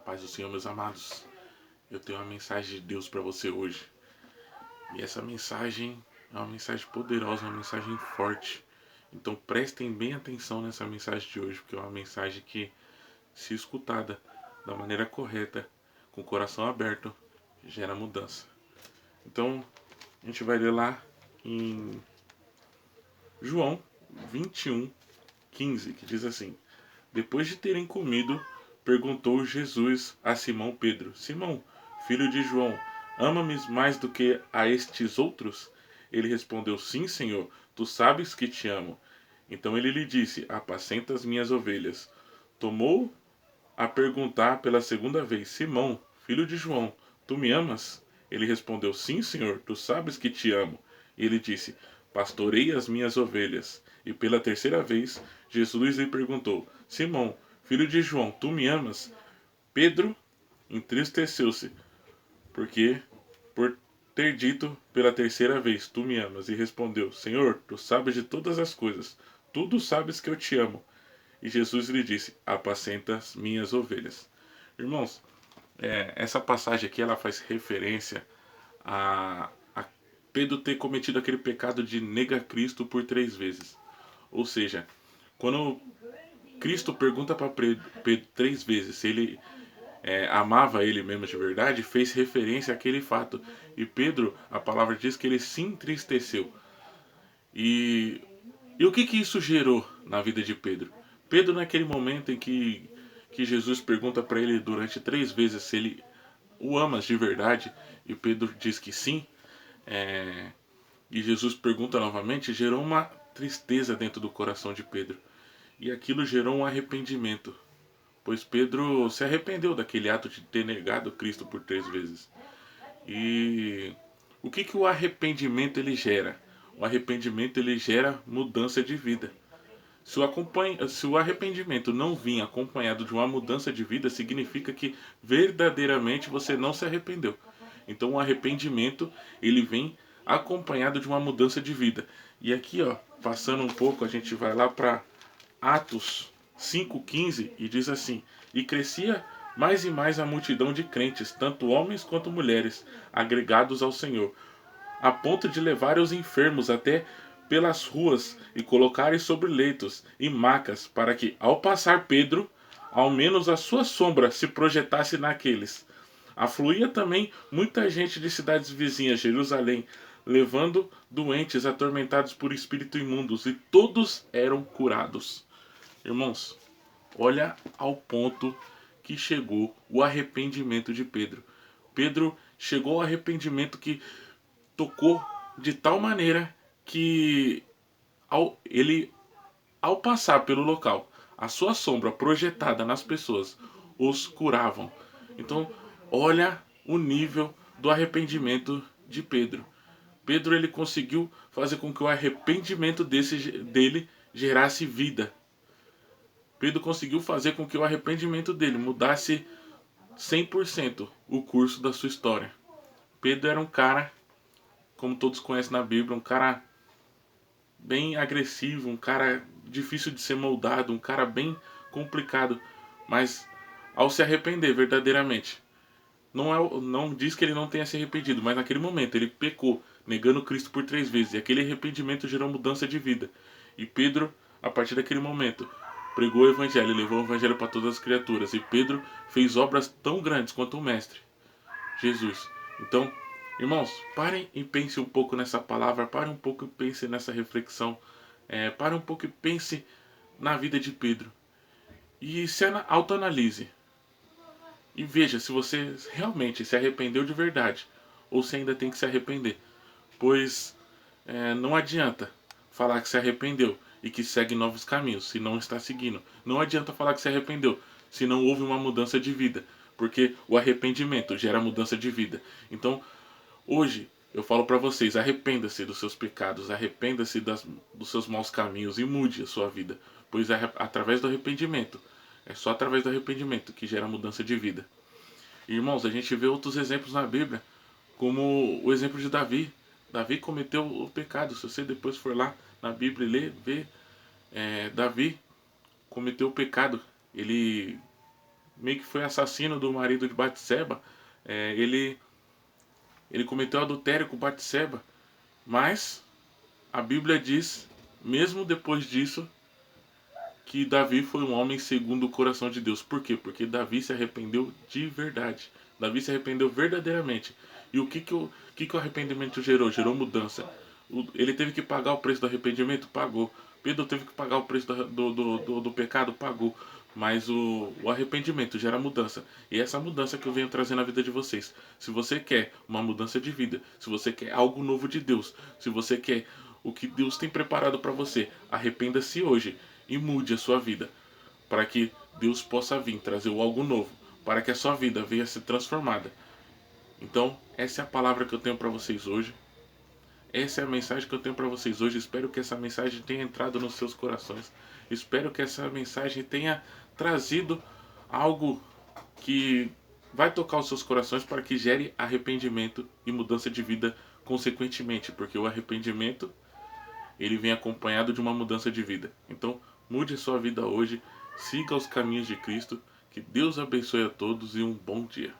Paz do Senhor, meus amados. Eu tenho uma mensagem de Deus para você hoje. E essa mensagem é uma mensagem poderosa, uma mensagem forte. Então prestem bem atenção nessa mensagem de hoje, porque é uma mensagem que, se escutada da maneira correta, com o coração aberto, gera mudança. Então, a gente vai ler lá em João 21:15, que diz assim: Depois de terem comido, perguntou Jesus a Simão Pedro: Simão, filho de João, ama-me mais do que a estes outros? Ele respondeu: Sim, Senhor, tu sabes que te amo. Então ele lhe disse: Apacenta as minhas ovelhas. Tomou a perguntar pela segunda vez: Simão, filho de João, tu me amas? Ele respondeu: Sim, Senhor, tu sabes que te amo. E ele disse: Pastorei as minhas ovelhas. E pela terceira vez, Jesus lhe perguntou: Simão, filho de João, tu me amas? Pedro entristeceu-se, porque por ter dito pela terceira vez: Tu me amas. E respondeu: Senhor, tu sabes de todas as coisas. Tudo sabes que eu te amo. E Jesus lhe disse: Apacenta as minhas ovelhas. Irmãos, essa passagem aqui ela faz referência a Pedro ter cometido aquele pecado de negar Cristo por 3 vezes. Ou seja, quando Cristo pergunta para Pedro 3 vezes se ele amava ele mesmo de verdade, fez referência àquele fato. E Pedro, a palavra diz que ele se entristeceu. E, e o que isso gerou na vida de Pedro? Pedro, naquele momento em que Jesus pergunta para ele durante 3 vezes se ele o ama de verdade, e Pedro diz que sim, e Jesus pergunta novamente, gerou uma tristeza dentro do coração de Pedro. E aquilo gerou um arrependimento, pois Pedro se arrependeu daquele ato de ter negado Cristo por 3 vezes. E o que o arrependimento ele gera? O arrependimento ele gera mudança de vida. Se o arrependimento não vir acompanhado de uma mudança de vida, significa que verdadeiramente você não se arrependeu. Então o arrependimento ele vem acompanhado de uma mudança de vida. E aqui, ó, passando um pouco, a gente vai lá para Atos 5:15 e diz assim: E crescia mais e mais a multidão de crentes, tanto homens quanto mulheres, agregados ao Senhor, a ponto de levarem os enfermos até pelas ruas e colocarem sobre leitos e macas, para que, ao passar Pedro, ao menos a sua sombra se projetasse naqueles. Afluía também muita gente de cidades vizinhas, Jerusalém, levando doentes atormentados por espíritos imundos, e todos eram curados. Irmãos, olha ao ponto que chegou o arrependimento de Pedro. Pedro chegou ao arrependimento que tocou de tal maneira que ao passar pelo local, a sua sombra projetada nas pessoas os curavam. Então, olha o nível do arrependimento de Pedro. Pedro ele conseguiu fazer com que o arrependimento dele gerasse vida. Pedro conseguiu fazer com que o arrependimento dele mudasse 100% o curso da sua história. Pedro era um cara, como todos conhecem na Bíblia, um cara bem agressivo, um cara difícil de ser moldado, um cara bem complicado, mas ao se arrepender verdadeiramente, não diz que ele não tenha se arrependido, mas naquele momento ele pecou, negando Cristo por 3 vezes, e aquele arrependimento gerou mudança de vida. E Pedro, a partir daquele momento, pregou o evangelho, levou o evangelho para todas as criaturas, e Pedro fez obras tão grandes quanto o mestre, Jesus. Então, irmãos, parem e pensem um pouco nessa palavra, parem um pouco e pensem nessa reflexão, parem um pouco e pensem na vida de Pedro. E se autoanalise. E veja se você realmente se arrependeu de verdade ou se ainda tem que se arrepender. Pois não adianta falar que se arrependeu e que segue novos caminhos se não está seguindo. Não adianta falar que se arrependeu se não houve uma mudança de vida. Porque o arrependimento gera mudança de vida. Então, hoje, eu falo para vocês, arrependa-se dos seus pecados, arrependa-se dos seus maus caminhos e mude a sua vida. Pois é através do arrependimento, é só através do arrependimento que gera mudança de vida. E, irmãos, a gente vê outros exemplos na Bíblia, como o exemplo de Davi. Davi cometeu o pecado. Se você depois for lá na Bíblia e ler, Davi cometeu o pecado. Ele meio que foi assassino do marido de Batseba. Ele cometeu adultério com Batseba, mas a Bíblia diz, mesmo depois disso, que Davi foi um homem segundo o coração de Deus. Por quê? Porque Davi se arrependeu de verdade. Davi se arrependeu verdadeiramente. E o que o arrependimento gerou? Gerou mudança. Ele teve que pagar o preço do arrependimento? Pagou. Pedro teve que pagar o preço do pecado? Pagou. Mas o arrependimento gera mudança. E é essa mudança que eu venho trazer na vida de vocês. Se você quer uma mudança de vida, se você quer algo novo de Deus, se você quer o que Deus tem preparado para você, arrependa-se hoje e mude a sua vida, para que Deus possa vir trazer algo novo, para que a sua vida venha a ser transformada. Então, essa é a palavra que eu tenho para vocês hoje. Essa é a mensagem que eu tenho para vocês hoje. Espero que essa mensagem tenha entrado nos seus corações. Espero que essa mensagem tenha trazido algo que vai tocar os seus corações para que gere arrependimento e mudança de vida consequentemente, porque o arrependimento ele vem acompanhado de uma mudança de vida. Então, mude a sua vida hoje, siga os caminhos de Cristo, que Deus abençoe a todos e um bom dia.